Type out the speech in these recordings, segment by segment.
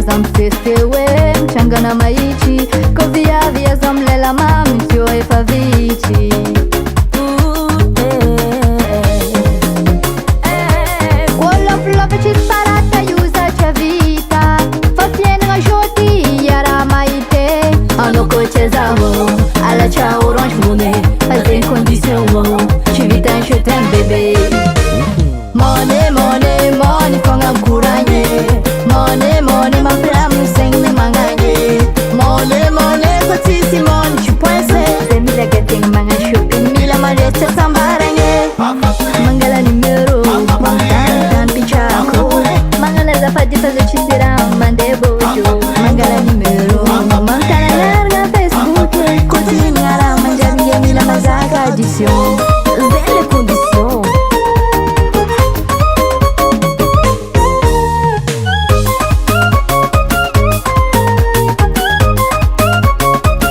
azam festewe mchangana maichi koviavi azam lela mami tio efavichi Love disparata usa cia vita fa piena la joti yara maite ano cochezavo alla cia orange money fazer condição ci vita je t'aime bébé money money money fanga kuranye money money ma flam sing ne manganye money money kotisi money ci pense se mi da getting manga shopping mila malete sambaranye mangala numero Fadi fazer te tirar, mandei bojo Mangala número, mancana larga Facebook Continuará, manja minha mila, mas a adicion Zelle condition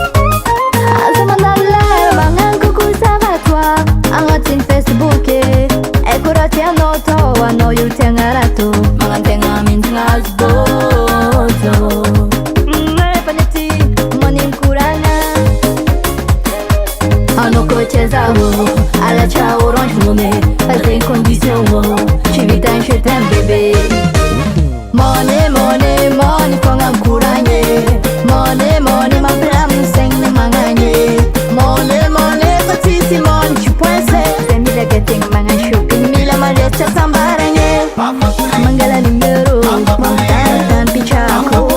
Asa mandala, mangan kuku sabatwa Angotin Facebook E kurati anoto, ano yu tengarato Mangan tengamin tengas bozo Paneti, manim kuranga Ano cochezavo, alla cia orange money Fazer condição, ci vita je t'aime bébé Money, money, money, fanga kuranye Money, money, ma flam sing ne manganye Money, money, kotisi money, ci pense Se mila getting manga shopping, mila malete sambaranye Mangala numero, mancana pichaco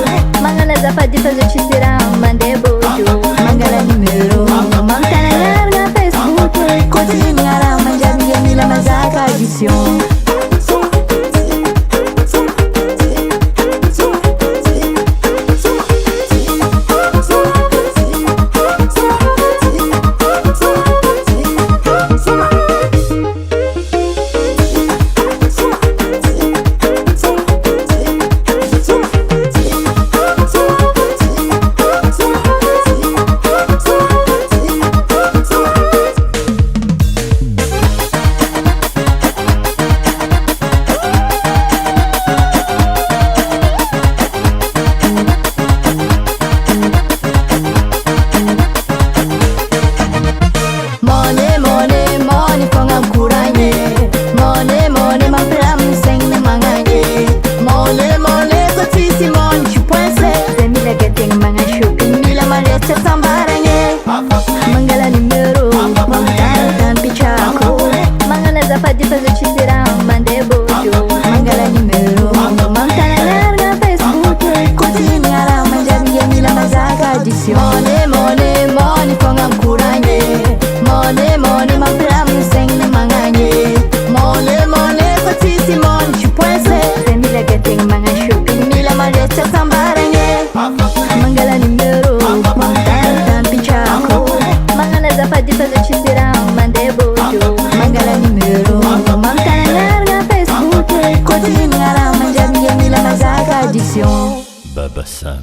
Mangala zafadi fazer te tirar, mandei bojo Mangala numero, mancana larga Facebook Continuará, manja minha mila, mas a adicion Money, money, money, fanga kuranye Money, money, ma flam sing ne manganye Money, money, kotisi money, ci pense Se mila getting manga shopping, mila malete sambaranye Mangala numero, mancana pichaco Mangala zafadi fazer te tirar, mandei bojo Mangala numero, mancana larga Facebook Continuará, manja minha mila, mas a adicion Money, money, money, fanga kuranye Money, money, ma flam sing ne manganye Money, money, kotisi money, ci pense Se mila getting manga shopping, mila malete sambaranye Mangala numero, mancana pichaco Mangala zafadi fazer te tirar, mandei bojo Mangala numero, mancana larga Facebook Continuará, manja minha mila, mas a adicion Baba Sam